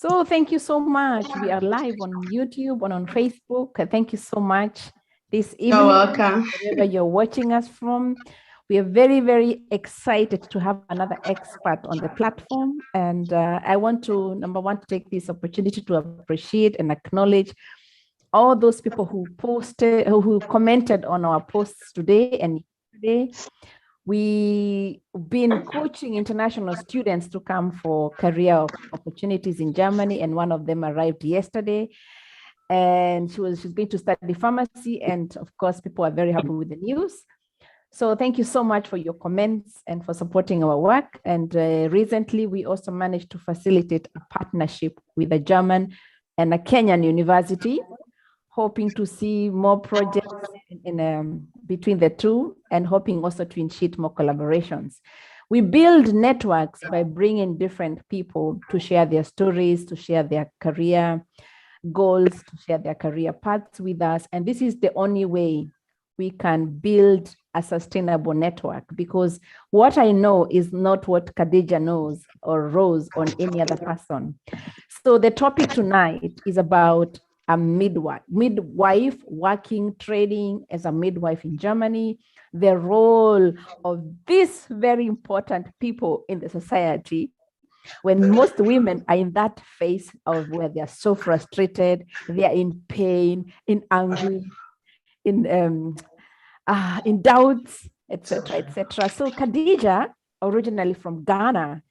So thank you so much. We are live on YouTube and on Facebook. Thank you so much this evening. You're welcome. Wherever you're watching us from. We are very, very excited to have another expert on the platform. And I want to, number one, to take this opportunity to appreciate and acknowledge all those people who posted, who commented on our posts today and yesterday. We've been coaching international students to come for career opportunities in Germany, and one of them arrived yesterday. And she's going to study pharmacy. And of course, people are very happy with the news. So thank you so much for your comments and for supporting our work. And recently, we also managed to facilitate a partnership with a German and a Kenyan university, hoping to see more projects between the two and hoping also to initiate more collaborations. We build networks by bringing different people to share their stories, to share their career goals, to share their career paths with us. And this is the only way we can build a sustainable network, because what I know is not what Khadija knows or Rose or any other person. So the topic tonight is about a midwife working, training as a midwife in Germany, the role of these very important people in the society, when most women are in that phase of where they are so frustrated, they are in pain, in anguish, in doubts, etc., etc. So Khadija, originally from Ghana,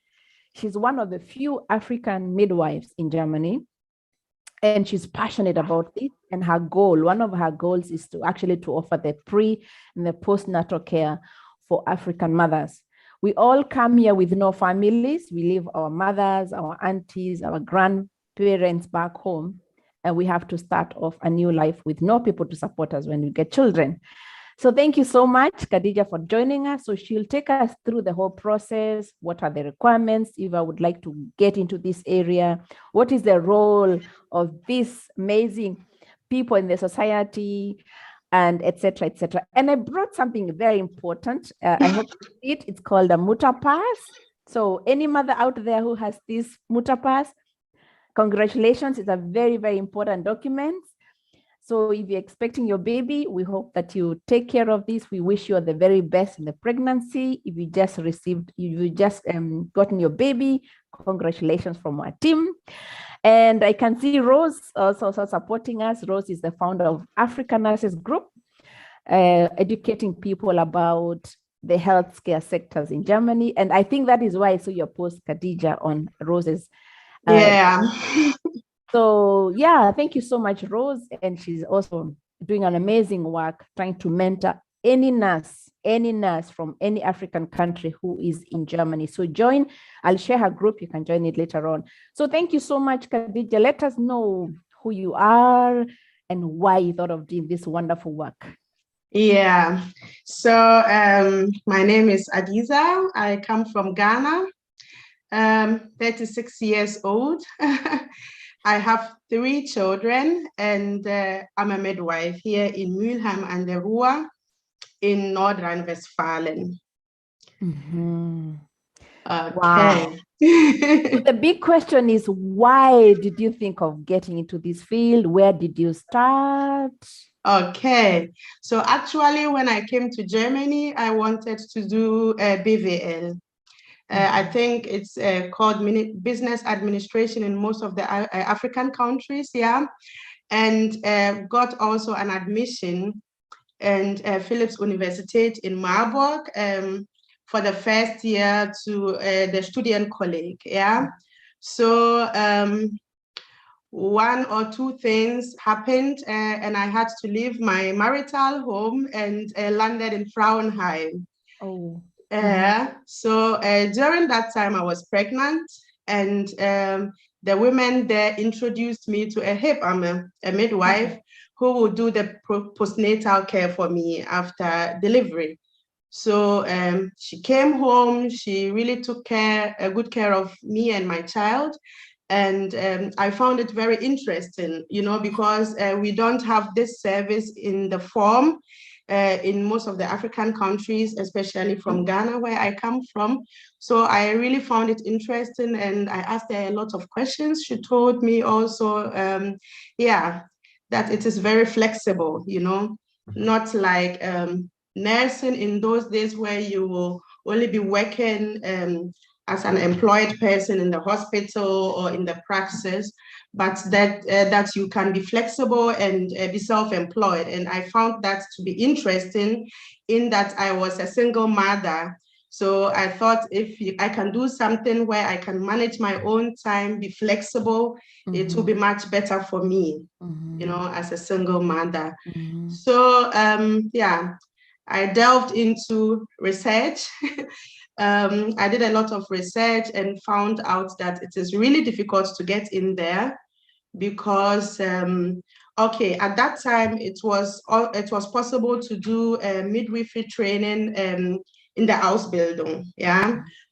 she's one of the few African midwives in Germany, and she's passionate about it. And her goal, one of her goals, is to actually to offer the pre and the postnatal care for African mothers. We all come here with no families. We leave our mothers, our aunties, our grandparents back home, and we have to start off a new life with no people to support us when we get children. So thank you so much, Khadija, for joining us. So she'll take us through the whole process. What are the requirements if I would like to get into this area? What is the role of these amazing people in the society, and etc., etc. And I brought something very important. I hope you see it. It's called a Mutter Pass. So any mother out there who has this Mutter Pass, congratulations. It's a very, very important document. So if you're expecting your baby, we hope that you take care of this. We wish you the very best in the pregnancy. If you just gotten your baby, congratulations from our team. And I can see Rose also supporting us. Rose is the founder of African Nurses Group, educating people about the healthcare sectors in Germany. And I think that is why I saw your post, Khadija, on Rose's. So yeah, thank you so much, Rose. And she's also doing an amazing work trying to mentor any nurse from any African country who is in Germany. So join, I'll share her group. You can join it later on. So thank you so much, Khadija. Let us know who you are and why you thought of doing this wonderful work. Yeah, so my name is Addiza. I come from Ghana, 36 years old. I have 3 children, and I'm a midwife here in Mülheim an der Ruhr in Nordrhein-Westfalen. Mm-hmm. Okay. Wow. So the big question is, why did you think of getting into this field? Where did you start? Okay, so actually when I came to Germany, I wanted to do BWL. I think it's called business administration in most of the African countries, yeah, and got also an admission in Philipps Universität in Marburg for the first year to the Student College, yeah. So one or two things happened, and I had to leave my marital home and landed in Frauenheim. Oh. So during that time I was pregnant, and the women there introduced me to a Hebamme, a midwife, who would do the postnatal care for me after delivery. So she came home, she really took good care of me and my child. And I found it very interesting, you know, because we don't have this service in the form in most of the African countries, especially from Ghana, where I come from. So I really found it interesting, and I asked her a lot of questions. She told me also, that it is very flexible, not like nursing in those days where you will only be working as an employed person in the hospital or in the praxis, but that you can be flexible and be self-employed. And I found that to be interesting, in that I was a single mother. So I thought, if I can do something where I can manage my own time, be flexible, it will be much better for me, as a single mother. So I delved into research. I did a lot of research and found out that it is really difficult to get in there, because at that time it was possible to do midwifery training in the Ausbildung.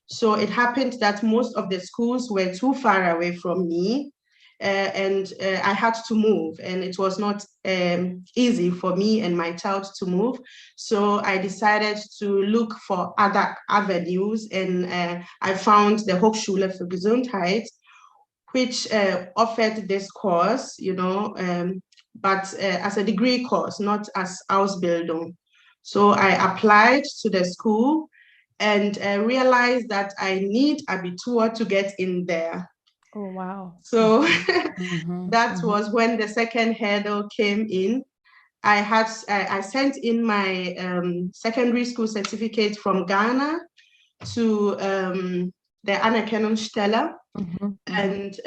So it happened that most of the schools were too far away from me, and I had to move, and it was not easy for me and my child to move. So I decided to look for other avenues, and I found the Hochschule Gesundheit, which offered this course, but as a degree course, not as Ausbildung. So I applied to the school and realized that I need Abitur to get in there. Oh, wow. So that was when the second hurdle came in. I sent in my secondary school certificate from Ghana to the Anerkennungsstelle, and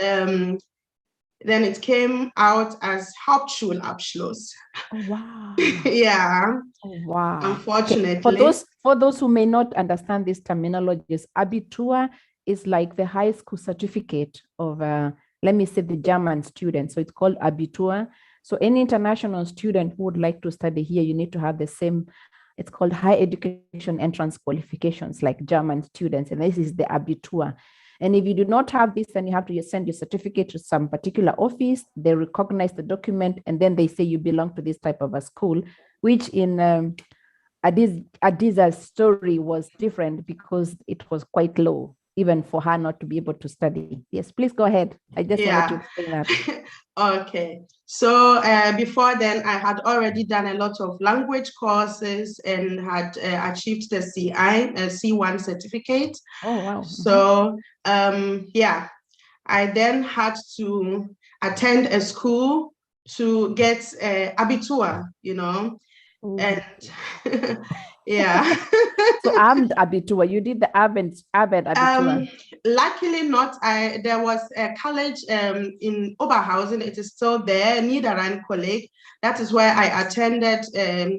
then it came out as Hauptschulabschluss. Oh, wow. Yeah. Oh, wow. Unfortunately. Okay. For those who may not understand these terminologies, Abitur is like the high school certificate of, let me say, the German students. So it's called Abitur. So any international student who would like to study here, you need to have the same, it's called high education entrance qualifications, like German students. And this is the Abitur. And if you do not have this, then you have to send your certificate to some particular office. They recognize the document, and then they say you belong to this type of a school, which in Addiza's story was different, because it was quite low, even for her not to be able to study. Yes, please go ahead. I just wanted to explain that. Okay. So before then, I had already done a lot of language courses and had achieved the C1 certificate. Oh, wow. So I then had to attend a school to get Abitur, and yeah. So armed Abitur, you did the Abend Abitur. Luckily not. There was a college in Oberhausen. It is still there, Niederrhein-Kolleg. That is where I attended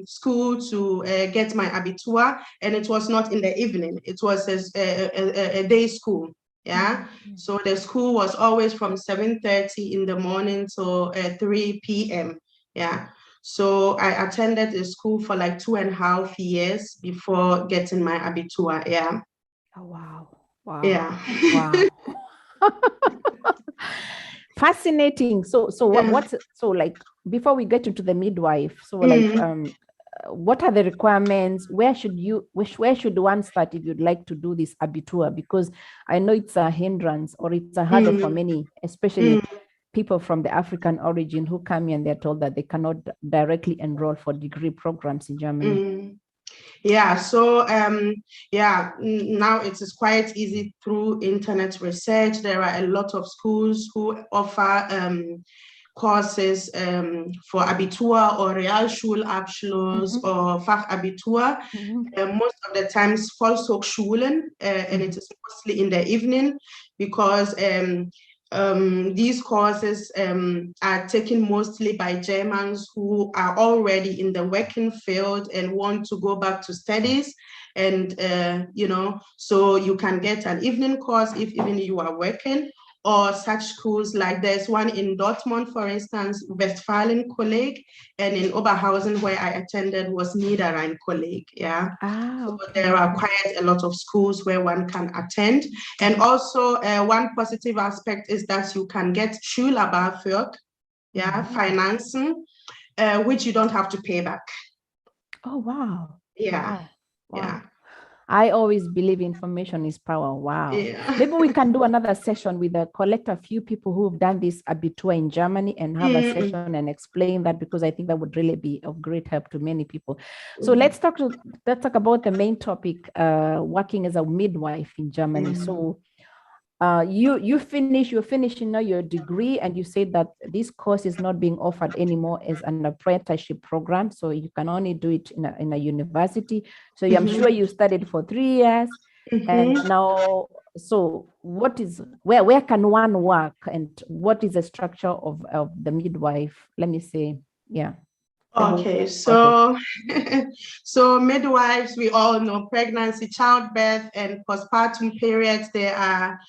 school to get my Abitur, and it was not in the evening. It was a day school. Yeah. So the school was always from 7:30 in the morning to 3 p.m. Yeah. So I attended the school for like 2.5 years before getting my Abitur. Yeah. Oh, wow. Wow. Yeah. Wow. Fascinating. So like, before we get into the midwife, so like what are the requirements? Where should one start if you'd like to do this Abitur? Because I know it's a hindrance, or it's a hurdle for many, especially people from the African origin who come here and they're told that they cannot directly enroll for degree programs in Germany. Yeah, so now it is quite easy through internet research. There are a lot of schools who offer courses for Abitur or Realschulabschluss or Fachabitur. Most of the times Volkshochschulen, and it is mostly in the evening, because these courses are taken mostly by Germans who are already in the working field and want to go back to studies. And, so you can get an evening course if even you are working, or such schools like there's one in Dortmund, for instance, Westfalen-Kolleg, and in Oberhausen, where I attended, was Niederrhein-Kolleg. Yeah. So there are quite a lot of schools where one can attend. And also one positive aspect is that you can get Schüler-BAföG, financing, which you don't have to pay back. Oh, wow. Yeah. Wow. Wow. Yeah. I always believe information is power. Wow. Yeah. Maybe we can do another session with collect a few people who've done this Abitur in Germany and have a session and explain that, because I think that would really be of great help to many people. So let's talk about the main topic, working as a midwife in Germany. So you're finishing now your degree, and you said that this course is not being offered anymore as an apprenticeship program, so you can only do it in a university. So I'm sure you studied for 3 years, and now, so where can one work, and what is the structure of the midwife, let me say? Yeah. Okay, so so midwives, we all know pregnancy, childbirth, and postpartum periods, they are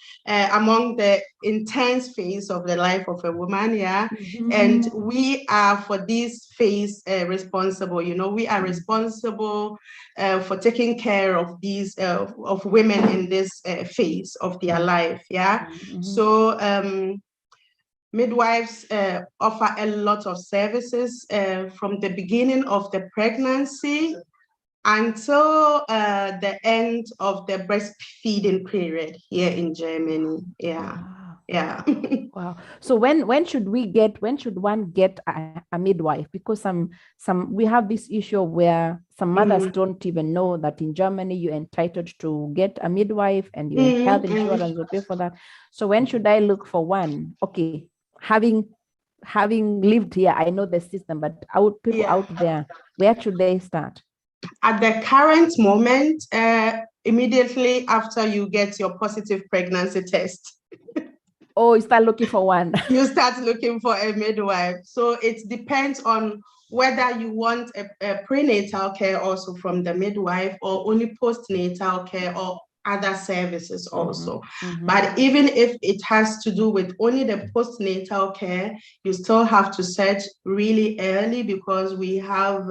among the intense phase of the life of a woman, yeah. And we are for this phase responsible. You know, we are responsible for taking care of these of women in this phase of their life, yeah. So midwives offer a lot of services from the beginning of the pregnancy until the end of the breastfeeding period here in Germany. Yeah. Wow. Yeah. Wow. So when should one get a midwife? Because we have this issue where some mothers don't even know that in Germany you're entitled to get a midwife, and your health insurance will pay for that. So when should I look for one? Okay, having lived here, I know the system, but people out there, where should they start? At the current moment, immediately after you get your positive pregnancy test. Oh, you start looking for one. You start looking for a midwife. So it depends on whether you want a prenatal care also from the midwife, or only postnatal care, or other services also. But even if it has to do with only the postnatal care, you still have to search really early, because we have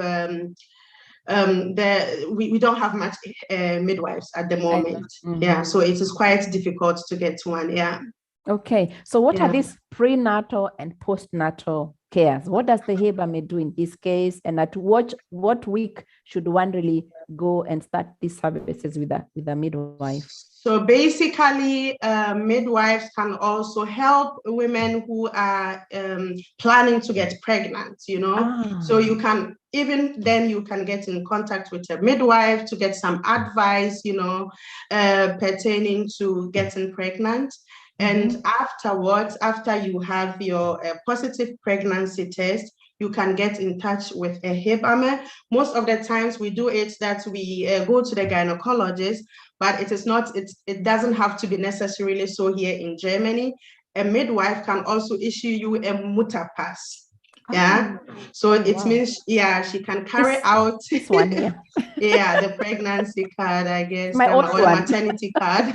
we don't have much midwives at the moment. Yeah, so it is quite difficult to get one. Yeah. Okay, so what are these prenatal and postnatal cares? What does the Hebamme do in this case, and at what week should one really go and start these services with a midwife? So basically, midwives can also help women who are planning to get pregnant, you know. So you can, even then, you can get in contact with a midwife to get some advice, you know, pertaining to getting pregnant. And afterwards, after you have your positive pregnancy test, you can get in touch with a Hebamme. Most of the times we do it that we go to the gynecologist, but it doesn't have to be necessarily so here in Germany. A midwife can also issue you a Mutter pass. Yeah. So it means, yeah, she can carry out this one here. Yeah, the pregnancy card, I guess, My own or the maternity card.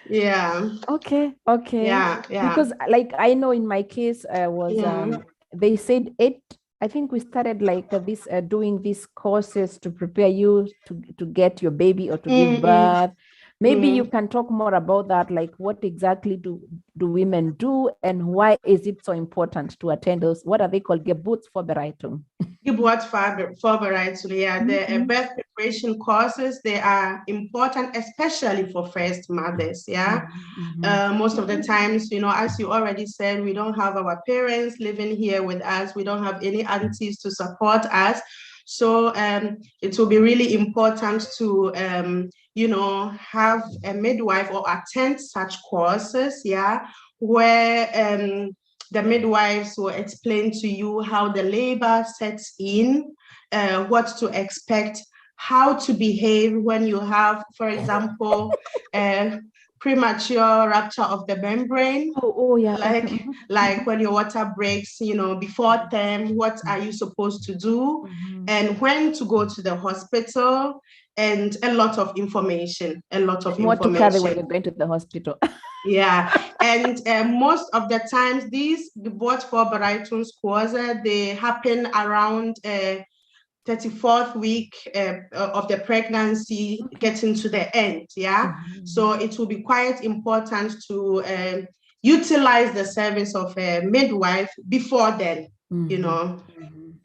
Yeah. Okay. Yeah. Because like I know in my case was they said I think we started like this doing these courses to prepare you to get your baby or to give birth. Maybe you can talk more about that, like what exactly do women do, and why is it so important to attend those, what are they called, Geburtsvorbereitung? Geburtsvorbereitung, yeah, the birth preparation courses, they are important, especially for first mothers, yeah. Most of the times, you know, as you already said, we don't have our parents living here with us. We don't have any aunties to support us. So it will be really important to, you know, have a midwife or attend such courses, yeah, where the midwives will explain to you how the labor sets in, what to expect, how to behave when you have, for example, premature rupture of the membrane. Like when your water breaks, you know, before term, what are you supposed to do, and when to go to the hospital, and a lot of information. More to carry when you're going to the hospital. Yeah, and most of the times these Geburtsvorbereitungskurse, they happen around 34th week of the pregnancy, getting to the end, yeah. So it will be quite important to utilize the service of a midwife before then, you know,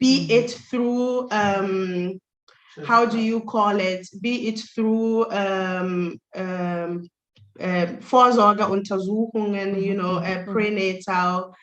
be it through, how do you call it? Be it through Vorsorgeuntersuchungen, you know, prenatal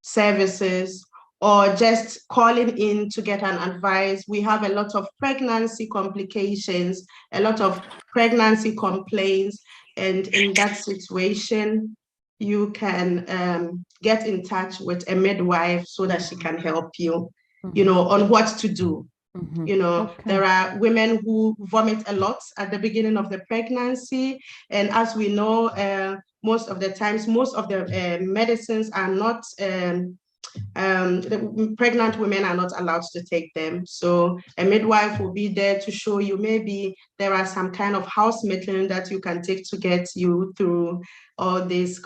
services, or just calling in to get an advice. We have a lot of pregnancy complications, a lot of pregnancy complaints, and in that situation, you can get in touch with a midwife so that she can help you, you know, on what to do. You know, there are women who vomit a lot at the beginning of the pregnancy. And as we know, most of the times, most of the medicines are not, the pregnant women are not allowed to take them. So a midwife will be there to show you, maybe there are some kind of house medicine that you can take to get you through all these,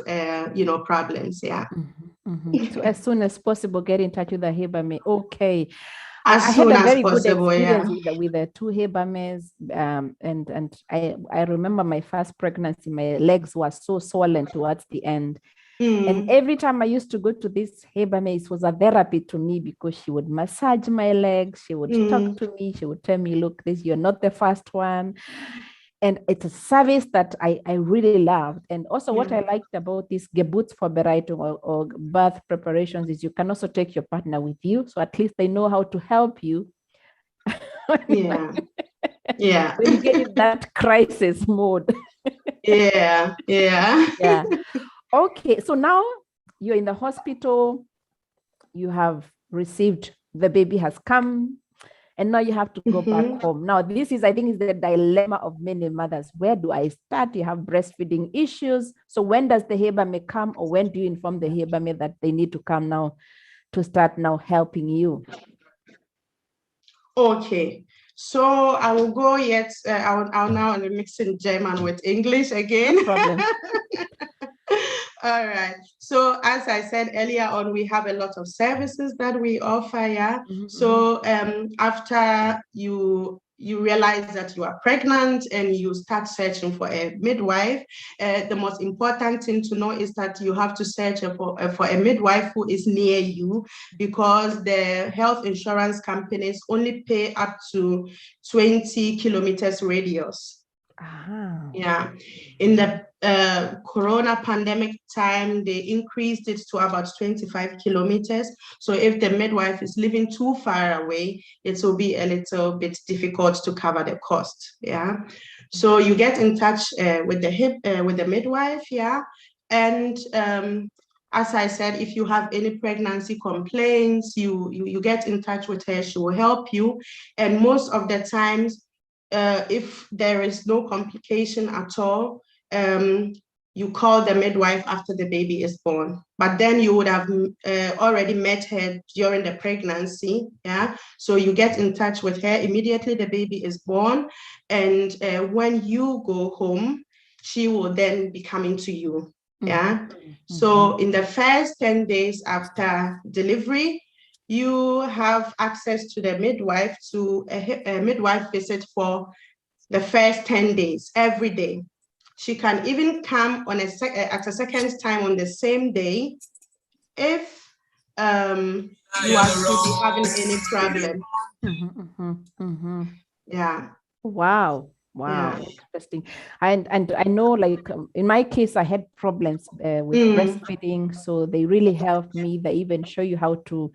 you know, problems. Yeah. So as soon as possible, get in touch with the Hebamme. Okay. As I soon had a as very possible, good experience with the two Hebammes, and I remember my first pregnancy, my legs were so swollen towards the end. And every time I used to go to this Hebamme, it was a therapy to me, because she would massage my legs, she would talk to me, she would tell me, look, you're not the first one. And it's a service that I really loved. And also what I liked about this Geburtsvorbereitung or birth preparations is you can also take your partner with you. So at least they know how to help you. Yeah. When you get in that crisis mode. Yeah. Okay, so now you're in the hospital, you have received, the baby has come, and now you have to go back home. Now, this is, I think, is the dilemma of many mothers. Where do I start? You have breastfeeding issues. So when does the Hebamme come, or when do you inform the Hebamme that they need to come now to start now helping you? Okay, so I will go yet. I'll now mix in German with English again. No problem. All right. So as I said earlier on, we have a lot of services that we offer. Yeah. So after you realize that you are pregnant and you start searching for a midwife, the most important thing to know is that you have to search for a midwife who is near you, because the health insurance companies only pay up to 20 kilometers radius. Yeah, in the corona pandemic time, they increased it to about 25 kilometers. So if the midwife is living too far away, it will be a little bit difficult to cover the cost. Yeah, so you get in touch with the midwife. Yeah, and as I said, if you have any pregnancy complaints, you get in touch with her. She will help you, and most of the times, if there is no complication at all, you call the midwife after the baby is born. But then you would have already met her during the pregnancy. Yeah. So you get in touch with her immediately the baby is born. And when you go home, she will then be coming to you. Yeah. So in the first 10 days after delivery, you have access to the midwife, to a midwife visit for the first 10 days, every day. She can even come on at a second time on the same day if you are to be having any problem. Yeah. Wow. Yeah. Interesting. And I know, like, in my case, I had problems with breastfeeding, so they really helped me. They even show you how to,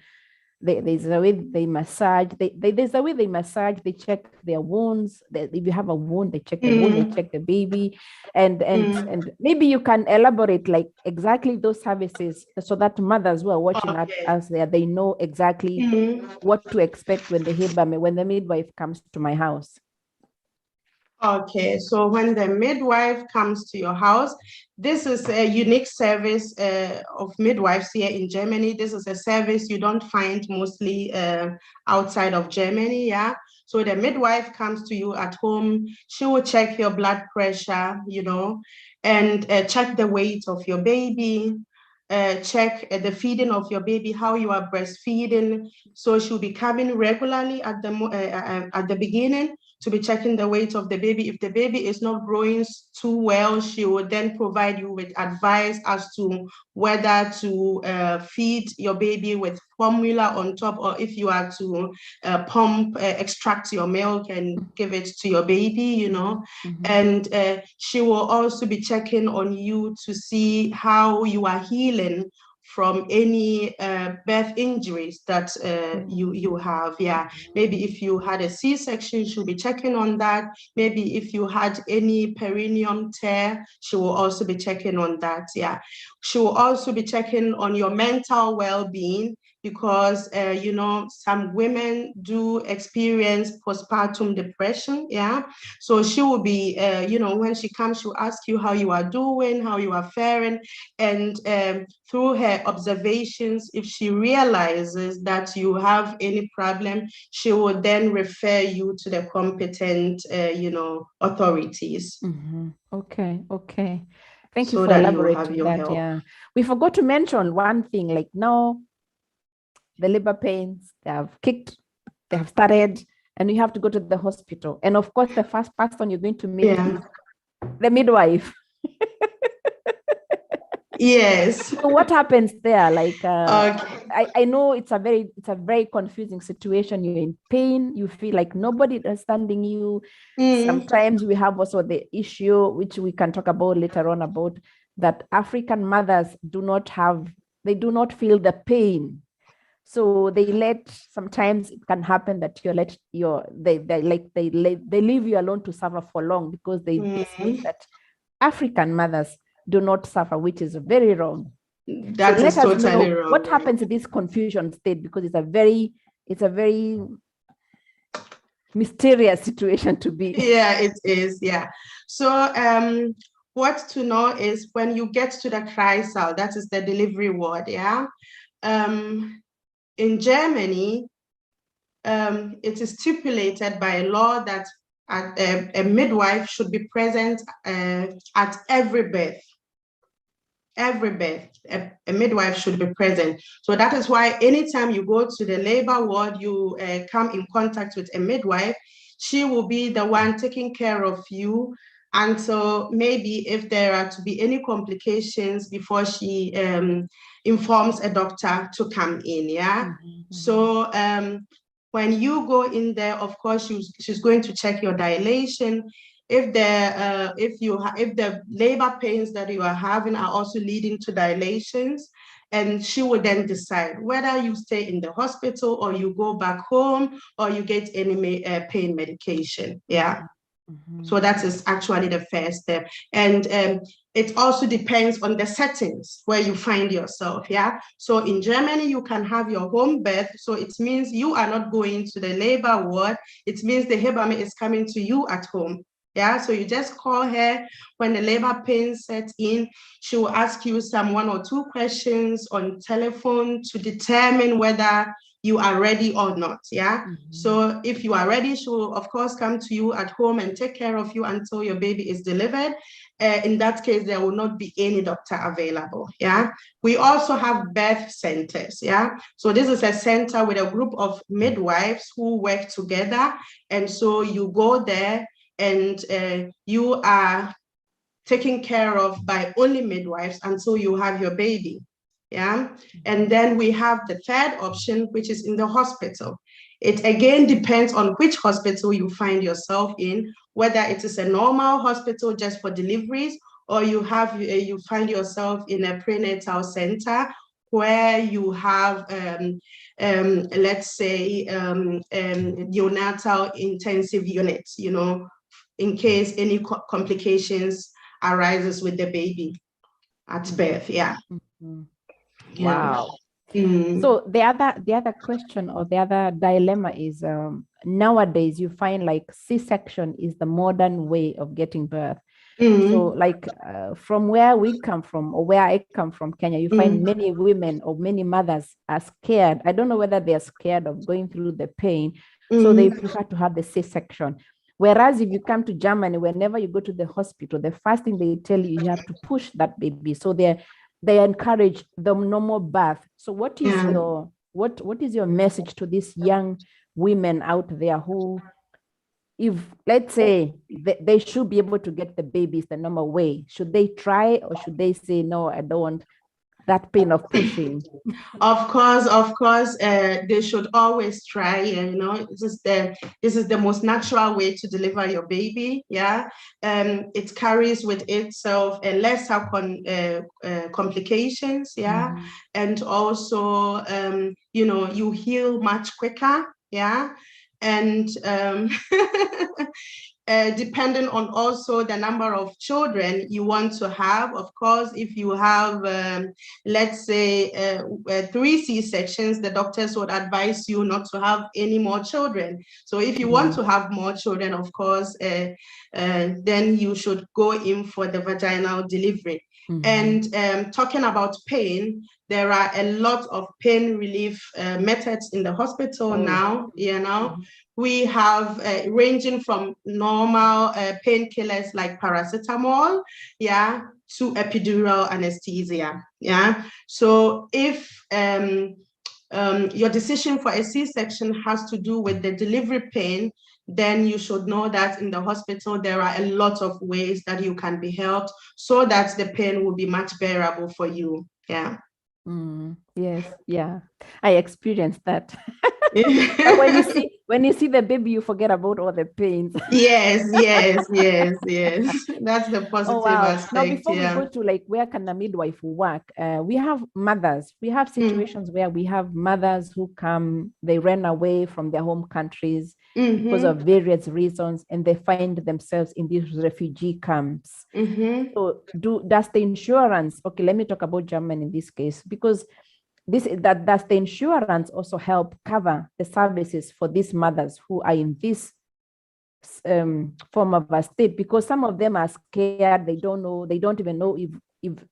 there's a way they massage, there's a way they massage, they check their wounds. If you have a wound, they check the wound, they check the baby. And maybe you can elaborate like exactly those services, so that mothers who are watching us there, they know exactly what to expect when the midwife comes to my house. Okay, so when the midwife comes to your house, this is a unique service of midwives here in Germany. This is a service you don't find mostly outside of Germany. Yeah. So the midwife comes to you at home. She will check your blood pressure, you know, and check the weight of your baby. Check the feeding of your baby, how you are breastfeeding. So she'll be coming regularly at the beginning. to be checking the weight of the baby. If the baby is not growing too well, she will then provide you with advice as to whether to feed your baby with formula on top, or if you are to extract your milk and give it to your baby, you know. And she will also be checking on you to see how you are healing from any birth injuries that you have. Yeah, maybe if you had a C-section, she'll be checking on that. Maybe if you had any perineum tear, she will also be checking on that. Yeah, she will also be checking on your mental well-being, because you know, some women do experience postpartum depression. Yeah, so she will be you know, when she comes, she'll ask you how you are doing, how you are faring, and through her observations, if she realizes that you have any problem, she will then refer you to the competent you know, authorities. Okay. Thank you So for that you have elaborating your that. help. Yeah, we forgot to mention one thing, like now the labor pains, they have started, and you have to go to the hospital. And of course, the first person you're going to meet is the midwife. Yes. So what happens there? Like, Okay. I know it's a very confusing situation. You're in pain. You feel like nobody is understanding you. Sometimes we have also the issue, which we can talk about later on, about that African mothers do not feel the pain. So sometimes it can happen that they leave you alone to suffer for long, because they think that African mothers do not suffer, which is very wrong. That so is let us totally know wrong. what happens in this confusion state, because it's a very mysterious situation to be. Yeah, it is. Yeah. So what to know is when you get to the cry-cell, that is the delivery ward. Yeah. In Germany, it is stipulated by law that a midwife should be present at every birth. Every birth, a midwife should be present. So that is why anytime you go to the labor ward, you come in contact with a midwife. She will be the one taking care of you. And so maybe if there are to be any complications before she informs a doctor to come in. Yeah. So when you go in there, of course, she's going to check your dilation. If the labor pains that you are having are also leading to dilations, and she will then decide whether you stay in the hospital or you go back home or you get any pain medication. Yeah. So that is actually the first step. And it also depends on the settings where you find yourself. Yeah. So in Germany, you can have your home birth. So it means you are not going to the labor ward. It means the Hebamme is coming to you at home. Yeah, so you just call her when the labor pains set in. She will ask you some 1 or 2 questions on telephone to determine whether you are ready or not. Yeah. So if you are ready, she will of course come to you at home and take care of you until your baby is delivered. In that case, there will not be any doctor available. Yeah. We also have birth centers. Yeah. So this is a center with a group of midwives who work together. And so you go there, and you are taken care of by only midwives until you have your baby. Yeah. And then we have the third option, which is in the hospital. It again depends on which hospital you find yourself in, whether it is a normal hospital just for deliveries, or you find yourself in a prenatal center where you have, let's say, neonatal intensive units, you know, in case any complications arises with the baby at birth. Yeah. Wow. So the other question, or the other dilemma is, nowadays you find like C-section is the modern way of getting birth. So like from where we come from, or where I come from, Kenya, you find many women or many mothers are scared. I don't know whether they're scared of going through the pain, so they prefer to have the C-section. Whereas if you come to Germany, whenever you go to the hospital, the first thing they tell you, you have to push that baby. So they encourage the normal birth. So what is your message to these young women out there who if, let's say, they should be able to get the babies the normal way, should they try, or should they say, no, I don't want that pain of pushing? Of course, they should always try. You know, this is the most natural way to deliver your baby. Yeah, it carries with itself lesser complications. Yeah, and also, you know, you heal much quicker. Yeah, and depending on also the number of children you want to have. Of course, if you have, let's say, 3 C-sections, the doctors would advise you not to have any more children. So if you want to have more children, of course, then you should go in for the vaginal delivery. And talking about pain, there are a lot of pain relief methods in the hospital now. You know, we have ranging from normal painkillers like paracetamol, yeah, to epidural anesthesia, yeah. So if your decision for a C-section has to do with the delivery pain, then you should know that in the hospital there are a lot of ways that you can be helped so that the pain will be much bearable for you. Yeah. Yes, yeah, I experienced that. But when you see the baby, you forget about all the pains. Yes. That's the Oh, positive wow. Now, aspect. before we go to like where can a midwife work, we have mothers. We have situations where we have mothers who come, they ran away from their home countries because of various reasons, and they find themselves in these refugee camps. So does the insurance, okay, let me talk about Germany in this case, because does the insurance also help cover the services for these mothers who are in this form of a state? Because some of them are scared, they don't know, they don't even know if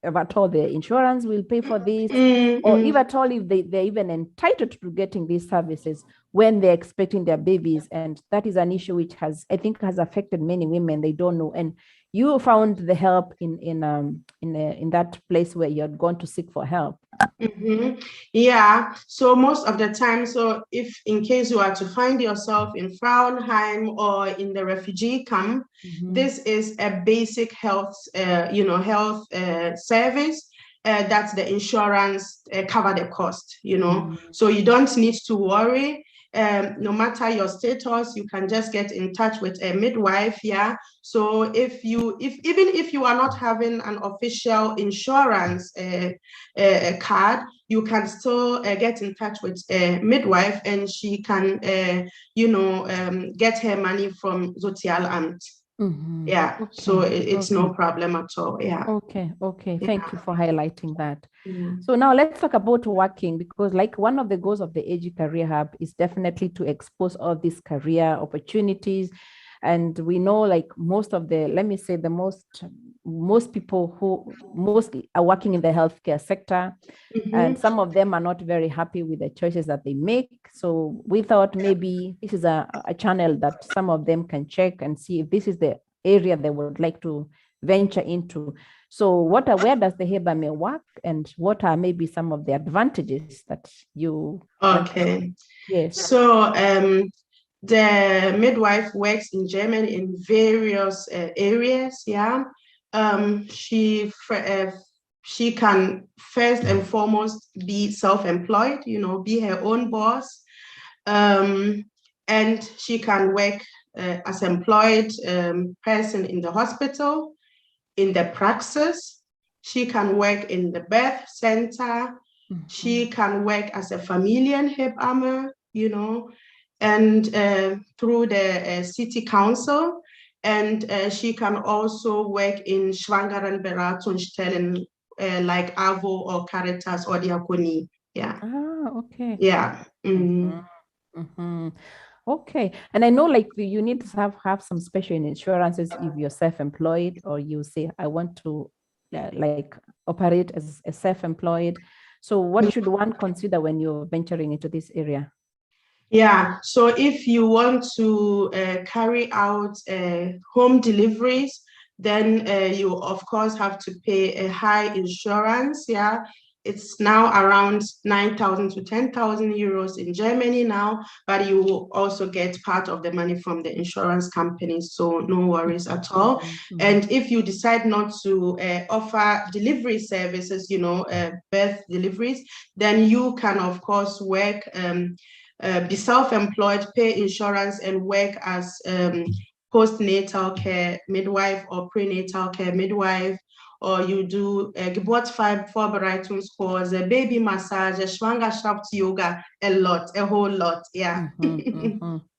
at all the insurance will pay for this, or if at all if they're even entitled to getting these services when they're expecting their babies. And that is an issue which I think has affected many women. They don't know. And you found the help in that place where you had gone to seek for help. Yeah, so most of the time, so if in case you are to find yourself in Frauenheim or in the refugee camp, this is a basic health, health service that the insurance cover the cost, you know. So you don't need to worry. No matter your status, you can just get in touch with a midwife. Yeah. So even if you are not having an official insurance card, you can still get in touch with a midwife, and she can, get her money from Sozialamt. Yeah. Okay. So it's no problem at all. Yeah. Okay. Thank you for highlighting that. So now let's talk about working, because like one of the goals of the AG Career Hub is definitely to expose all these career opportunities. And we know like most people who mostly are working in the healthcare sector, and some of them are not very happy with the choices that they make. So we thought maybe this is a channel that some of them can check and see if this is the area they would like to venture into. So where does the Hebamme work, and what are maybe some of the advantages that you Okay. Yes. So the midwife works in Germany in various areas. Yeah. She can first and foremost be self-employed, be her own boss. And she can work as employed person in the hospital, in the praxis. She can work in the birth center. She can work as a Familien Hebamme, and through the city council. And she can also work in Schwangerenberatungsstellen like AVO or Caritas or Diakonie. Yeah. Okay. Yeah. Okay. And I know like you need to have some special insurances if you're self-employed, or you say, I want to like operate as a self-employed. So what should one consider when you're venturing into this area? Yeah, so if you want to carry out home deliveries, then you of course have to pay a high insurance. Yeah, it's now around 9,000 to 10,000 euros in Germany now, but you will also get part of the money from the insurance companies, so no worries at all. And if you decide not to offer delivery services, birth deliveries, then you can, of course, work, be self-employed, pay insurance, and work as postnatal care midwife or prenatal care midwife, or you do Geburtsvorbereitungskurs, baby massage, Schwangerschaft yoga, a whole lot. Yeah.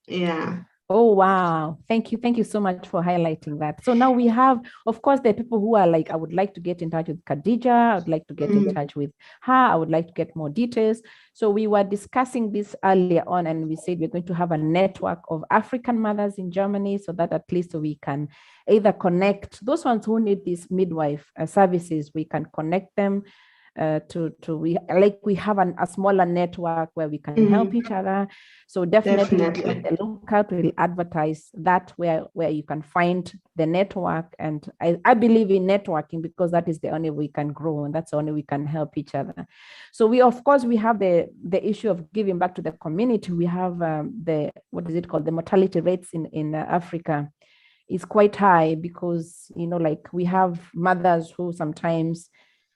Yeah. Oh, wow. Thank you. Thank you so much for highlighting that. So now we have, of course, the people who are like, I would like to get in touch with Khadija. I would like to get in touch with her. I would like to get more details. So we were discussing this earlier on, and we said we're going to have a network of African mothers in Germany, so that at least we can either connect those ones who need these midwife services. We can connect them we have a smaller network where we can help each other. So definitely. Be on the lookout. We'll advertise that where you can find the network. And I believe in networking, because that is the only way we can grow, and that's the only way we can help each other. So we have the issue of giving back to the community. We have the mortality rates in Africa is quite high, because we have mothers who sometimes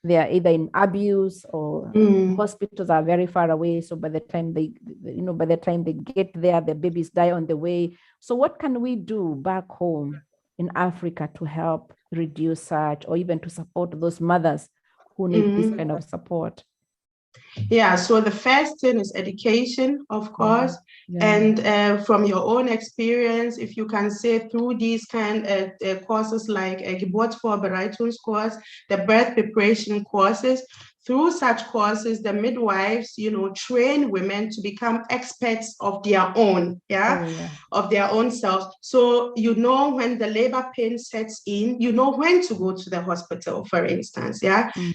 they are either in abuse, or hospitals are very far away. So by the time they get there, the babies die on the way. So what can we do back home in Africa to help reduce such, or even to support those mothers who need this kind of support? Yeah, so the first thing is education, of course. And from your own experience, if you can say through these kind of courses like Geburtsvorbereitungskurs, the birth preparation courses, through such courses, the midwives, train women to become experts of their own, of their own selves. So, when the labor pain sets in, when to go to the hospital, for instance,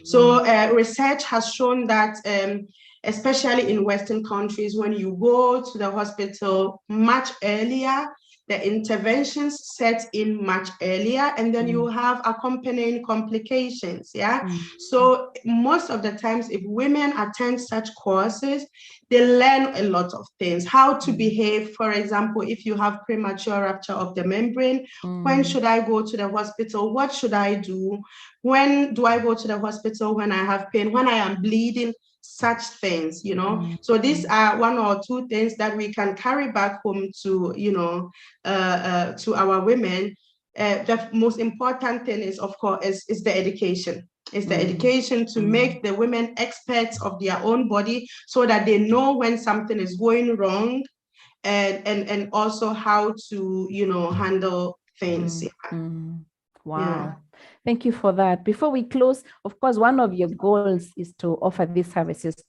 So research has shown that, especially in Western countries, when you go to the hospital much earlier, the interventions set in much earlier, and then you have accompanying complications. So most of the times, if women attend such courses, they learn a lot of things, how to behave. For example, if you have premature rupture of the membrane, when should I go to the hospital? What should I do? When do I go to the hospital? When I have pain, when I am bleeding, such things, So these are one or two things that we can carry back home to, to our women. The most important thing is, of course, is the education. It's the education to make the women experts of their own body, so that they know when something is going wrong, and also how to, handle things. Wow. Thank you for that. Before we close, of course, one of your goals is to offer these services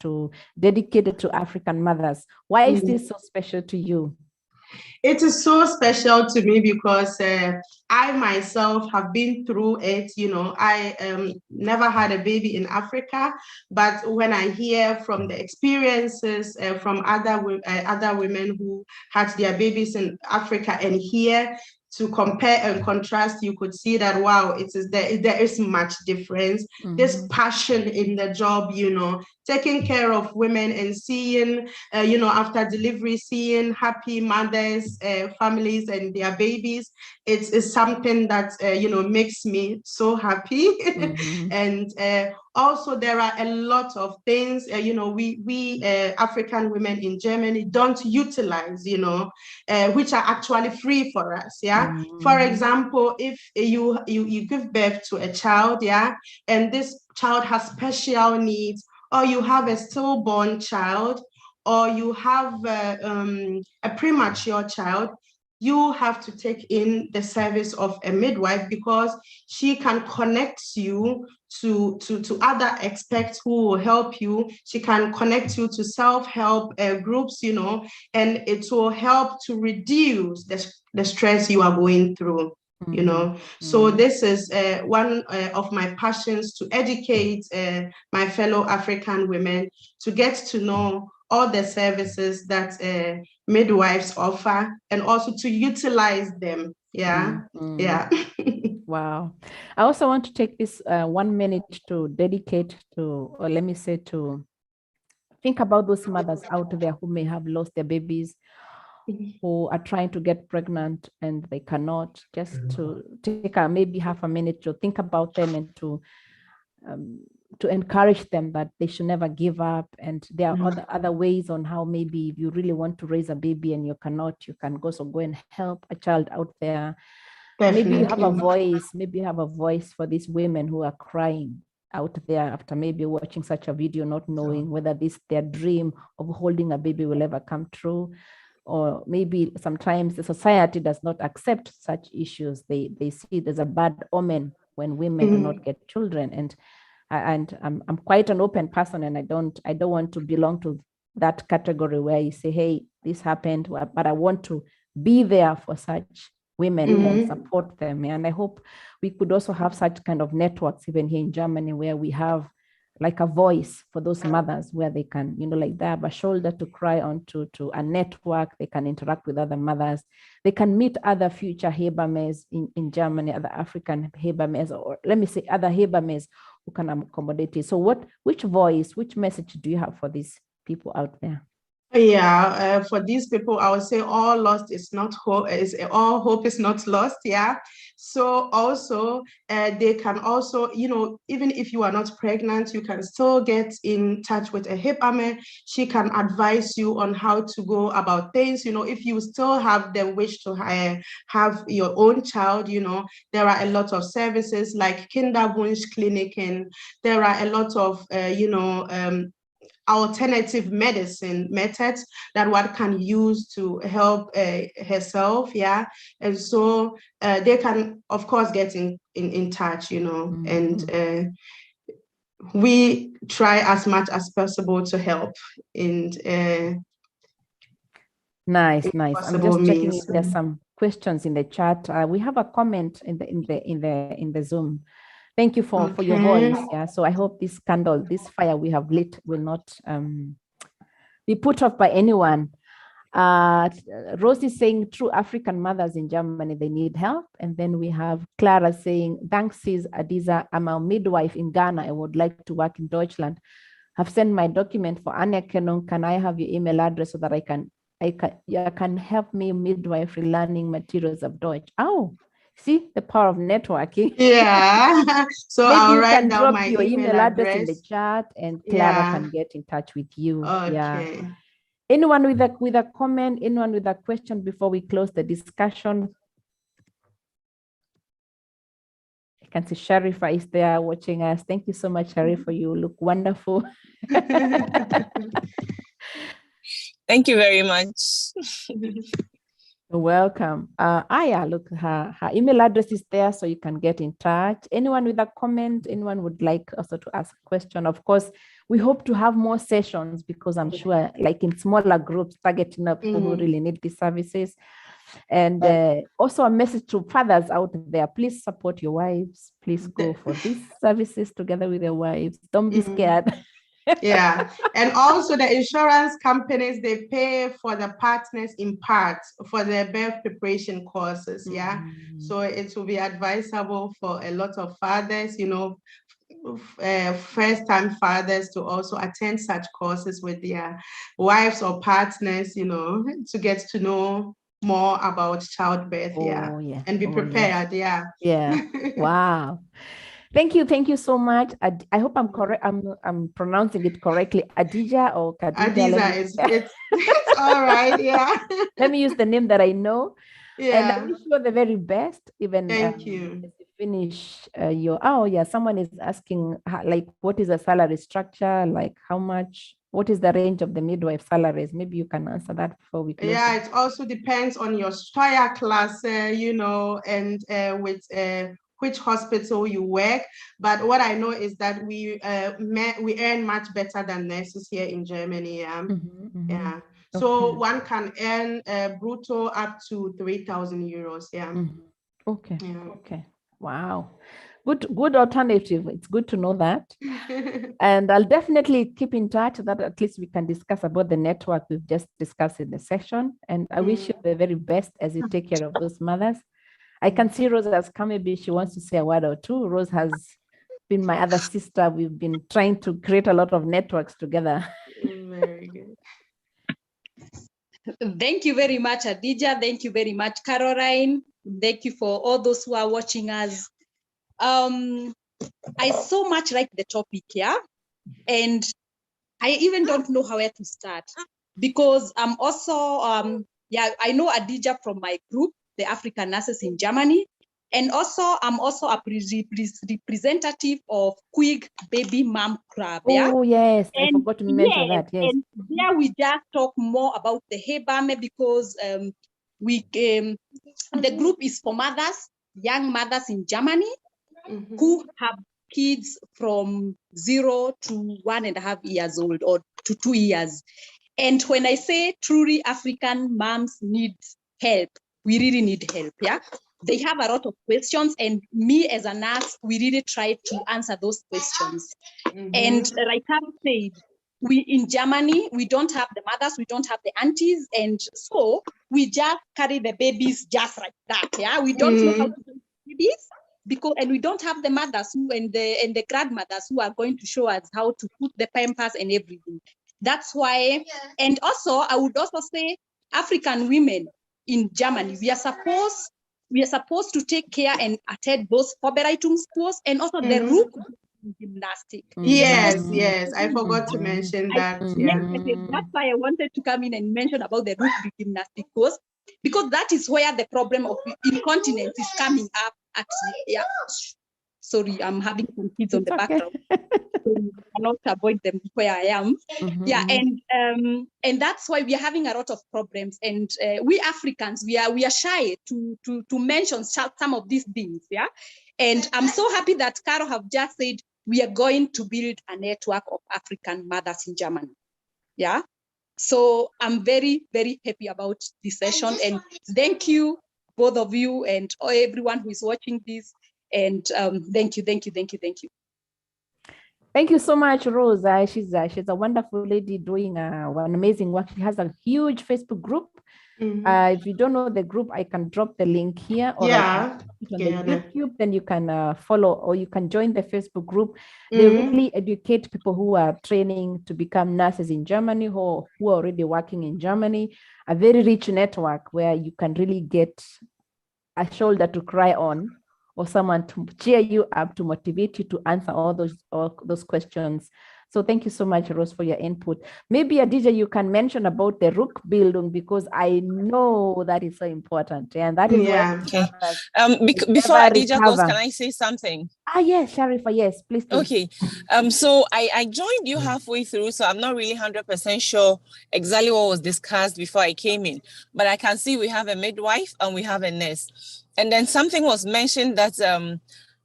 dedicated to African mothers. Why is this so special to you? It is so special to me because I myself have been through it. I never had a baby in Africa, but when I hear from the experiences from other women who had their babies in Africa, and here to compare and contrast, you could see that, wow, there is much difference. This passion in the job, taking care of women and seeing, after delivery, seeing happy mothers, families and their babies, it's something that, makes me so happy. And also, there are a lot of things, we African women in Germany don't utilize, which are actually free for us. For example, if you give birth to a child, and this child has special needs, or you have a stillborn child, or you have a premature child, you have to take in the service of a midwife, because she can connect you to other experts who will help you. She can connect you to self-help groups, and it will help to reduce the stress you are going through. So this is one of my passions, to educate my fellow African women to get to know all the services that midwives offer, and also to utilize them. Wow. I also want to take this 1 minute to dedicate to, or let me say, to think about those mothers out there who may have lost their babies, who are trying to get pregnant and they cannot, just to take maybe half a minute to think about them and to encourage them that they should never give up. And there are other ways on how maybe if you really want to raise a baby and you cannot, you can also go and help a child out there. Definitely. Maybe you have a voice for these women who are crying out there after maybe watching such a video, not knowing whether their dream of holding a baby will ever come true. Or maybe sometimes the society does not accept such issues. They see it as a bad omen when women do not get children. And I'm quite an open person, and I don't want to belong to that category where you say, hey, this happened, but I want to be there for such women and support them. And I hope we could also have such kind of networks even here in Germany, where we have like a voice for those mothers, where they can, like they have a shoulder to cry on, to a network. They can interact with other mothers. They can meet other future Hebammes in Germany, other African Hebammes, or let me say other Hebammes who can accommodate it. So which message do you have for these people out there? Yeah, for these people, I would say all lost is not hope. All hope is not lost. Yeah. So also, they can also, even if you are not pregnant, you can still get in touch with a Hebamme. She can advise you on how to go about things. If you still have the wish to have your own child, there are a lot of services like Kinderwunsch Clinic, and there are a lot of, alternative medicine methods that one can use to help herself. Yeah. And so they can, of course, get in touch, and we try as much as possible to help in nice. I'm just checking if there's means. some questions in the chat. We have a comment in the Zoom. Thank you for your voice. Yeah. So I hope this candle, this fire we have lit, will not be put off by anyone. Rose is saying true African mothers in Germany, they need help. And then we have Clara saying, thanks, sis Addiza. I'm a midwife in Ghana. I would like to work in Deutschland. I've sent my document for Anerkennung. Can I have your email address so that you can help me midwifery learning materials of Deutsch? Oh, see the power of networking. Yeah. So maybe I'll you write can down drop my your email address in the chat, and Clara can get in touch with you. Okay. Yeah. Anyone with a comment, anyone with a question before we close the discussion? I can see Sharifa is there watching us. Thank you so much, Sharifa. You look wonderful. Thank you very much. You're welcome. Aya, look, her email address is there, so you can get in touch. Anyone with a comment, anyone would like also to ask a question? Of course, we hope to have more sessions, because I'm sure, like in smaller groups, targeting up people who really need these services. And also a message to fathers out there: please support your wives. Please go for these services together with your wives. Don't be scared. Yeah. And also the insurance companies, they pay for the partners in part for their birth preparation courses. Yeah. So it will be advisable for a lot of fathers, first-time fathers, to also attend such courses with their wives or partners, to get to know more about childbirth. Yeah. And be prepared. Yeah. Wow. Thank you so much. I hope I'm correct. I'm pronouncing it correctly. Adija or Khadija? It's all right. Yeah. Let me use the name that I know. Yeah. And I wish you the very best. Even thank you. As you finish someone is asking, like, what is the salary structure? Like, how much? What is the range of the midwife salaries? Maybe you can answer that before we close. Yeah, it also depends on your Steuer class, and with which hospital you work. But what I know is that we earn much better than nurses here in Germany. Yeah. So one can earn brutto up to 3,000 euros. Yeah. Okay. Yeah. Okay. Wow. Good alternative. It's good to know that. And I'll definitely keep in touch, that at least we can discuss about the network we've just discussed in the session. And I wish you the very best as you take care of those mothers. I can see Rose has come. Maybe she wants to say a word or two. Rose has been my other sister. We've been trying to create a lot of networks together. Very good. Thank you very much, Khadija. Thank you very much, Caroline. Thank you for all those who are watching us. I so much like the topic, yeah? And I even don't know how to start, because I'm also, I know Khadija from my group, the African nurses in Germany. And also, I'm also a representative of Quick Baby Mom Club. Yeah? Oh, yes. And I forgot to mention that. Yes. And there we just talk more about the Hebamme, because the group is for mothers, young mothers in Germany, who have kids from 0 to 1.5 years old, or to 2 years. And when I say truly African moms need help, we really need help, yeah? They have a lot of questions, and me as a nurse, we really try to answer those questions. And like Carol said, we in Germany, we don't have the mothers, we don't have the aunties, and so we just carry the babies just like that, yeah? We don't know how to do babies, and we don't have the mothers and the grandmothers who are going to show us how to put the pampers and everything. That's why, and also I would also say African women in Germany, we are supposed to take care and attend those Vorbereitung schools, and also the rook gymnastic. Yes, I forgot to mention that. That's why I wanted to come in and mention about the rook gymnastic course, because that is where the problem of incontinence is coming up. Actually, yeah. Sorry, I'm having some kids on the background. So I cannot avoid them where I am. And that's why we are having a lot of problems. And we Africans, we are shy to mention some of these things. Yeah. And I'm so happy that Caro have just said we are going to build a network of African mothers in Germany. Yeah. So I'm very, very happy about this session. And thank you, both of you, and everyone who is watching this. And thank you. Thank you so much, Rose. She's a wonderful lady doing one amazing work. She has a huge Facebook group. If you don't know the group, I can drop the link here, or on the YouTube. Then you can follow, or you can join the Facebook group. They really educate people who are training to become nurses in Germany, who are already working in Germany. A very rich network where you can really get a shoulder to cry on, or someone to cheer you up, to motivate you to answer all those questions. So thank you so much, Rose, for your input. Maybe, Khadija, you can mention about the Rook building, because I know that is so important. And that is before Khadija goes, can I say something? Yes, Sharifa, yes, please do. Okay. So I joined you halfway through, so I'm not really 100% sure exactly what was discussed before I came in. But I can see we have a midwife and we have a nurse. And then something was mentioned that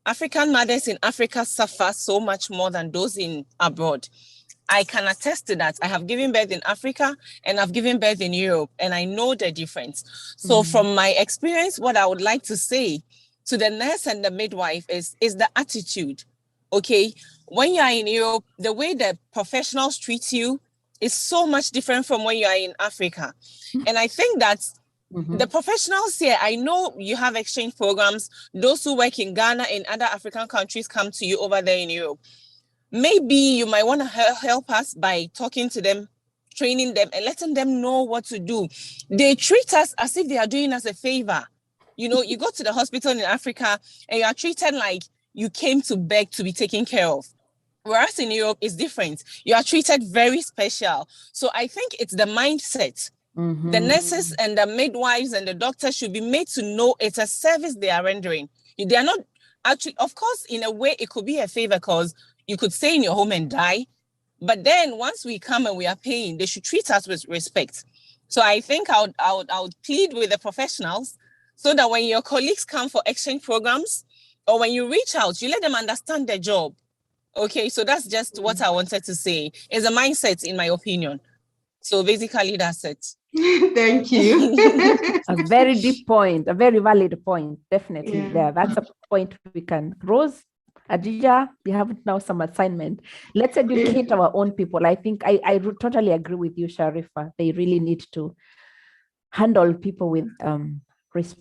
African mothers in Africa suffer so much more than those in abroad. I can attest to that. I have given birth in Africa and I've given birth in Europe, and I know the difference. So from my experience, what I would like to say to the nurse and the midwife is the attitude. Okay, when you are in Europe, the way the professionals treat you is so much different from when you are in Africa. And I think that the professionals here, I know you have exchange programs. Those who work in Ghana and other African countries come to you over there in Europe. Maybe you might want to help us by talking to them, training them, and letting them know what to do. They treat us as if they are doing us a favor. You know, you go to the hospital in Africa and you are treated like you came to beg to be taken care of. Whereas in Europe, it's different. You are treated very special. So I think it's the mindset. The nurses and the midwives and the doctors should be made to know it's a service they are rendering. They are not actually, of course, in a way, it could be a favor because you could stay in your home and die. But then once we come and we are paying, they should treat us with respect. So I think I would plead with the professionals so that when your colleagues come for exchange programs or when you reach out, you let them understand their job. Okay, so that's just what I wanted to say. It's a mindset, in my opinion. So basically, that's it. Thank you. A very deep point, a very valid point, definitely. Yeah, that's a point we can. Rose, Khadija, we have now some assignment. Let's educate our own people. I think I totally agree with you, Sharifa. They really need to handle people with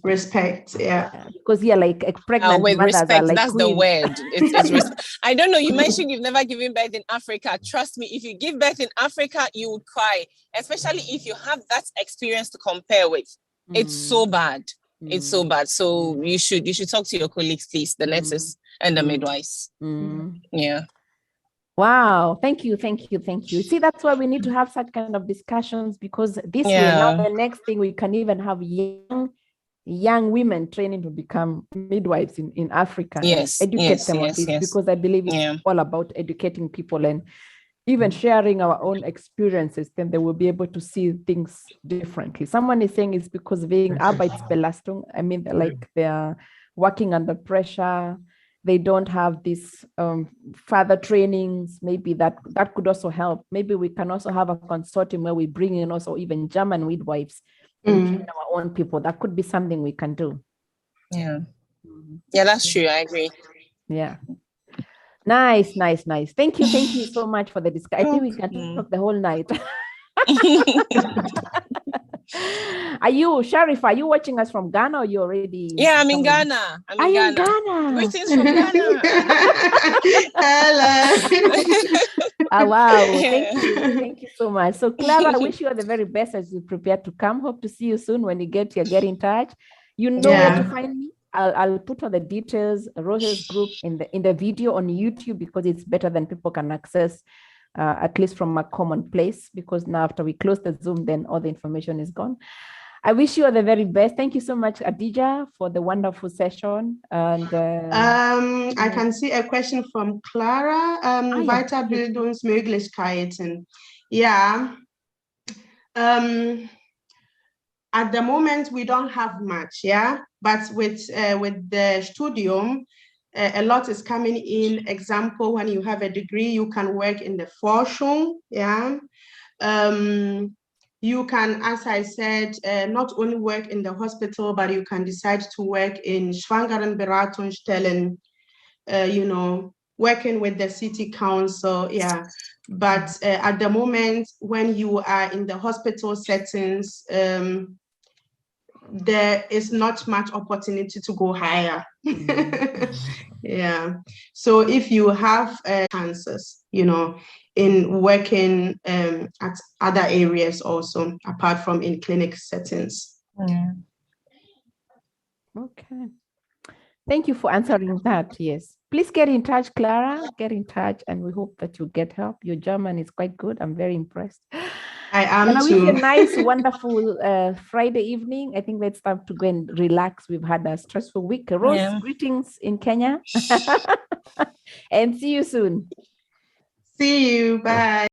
Respect, yeah. Because like pregnant with mothers respect, are like that's queen. the word. It's I don't know. You mentioned you've never given birth in Africa. Trust me, if you give birth in Africa, you would cry, especially if you have that experience to compare with. It's so bad. It's so bad. So you should talk to your colleagues, please, the nurses and the midwives. Yeah. Wow, thank you. See, that's why we need to have such kind of discussions, because this way now the next thing we can even have young women training to become midwives in Africa. Yes, educate them on this, because I believe it's all about educating people and even sharing our own experiences. Then they will be able to see things differently. Someone is saying it's because wegen Arbeitsbelastung. I mean, like they're working under pressure. They don't have this further trainings. Maybe that could also help. Maybe we can also have a consortium where we bring in also even German midwives and train our own people. That could be something we can do. Yeah, that's true. I agree. Yeah. Nice. Thank you so much for the discussion. I think we can talk the whole night. Sharif, are you watching us from Ghana, or you already? Yeah, I'm in Ghana. I'm in Ghana. Greetings from Ghana. Hello. Oh, wow. Thank you so much. So Clara, I wish you all the very best as you prepare to come. Hope to see you soon. When you get here, get in touch. You know where to find me. I'll put all the details, Rose's group in the video on YouTube, because it's better than people can access, at least from a common place, because now after we close the Zoom, then all the information is gone. I wish you all the very best. Thank you so much, Khadija, for the wonderful session. And I can see a question from Clara. Weiterbildungsmöglichkeiten. Yeah. At the moment, we don't have much, but with the studium, a lot is coming in. Example, when you have a degree, you can work in the Forschung, you can, as I said, not only work in the hospital, but you can decide to work in Schwangerenberatungsstellen, working with the city council, But at the moment, when you are in the hospital settings, there is not much opportunity to go higher. So if you have chances, in working at other areas also, apart from in clinic settings. Okay. Thank you for answering that. Yes. Please get in touch, Clara. Get in touch, and we hope that you get help. Your German is quite good. I'm very impressed. I am and I too. wish you a nice, wonderful Friday evening. I think it's time to go and relax. We've had a stressful week. Rose, greetings in Kenya. And see you soon. See you. Bye.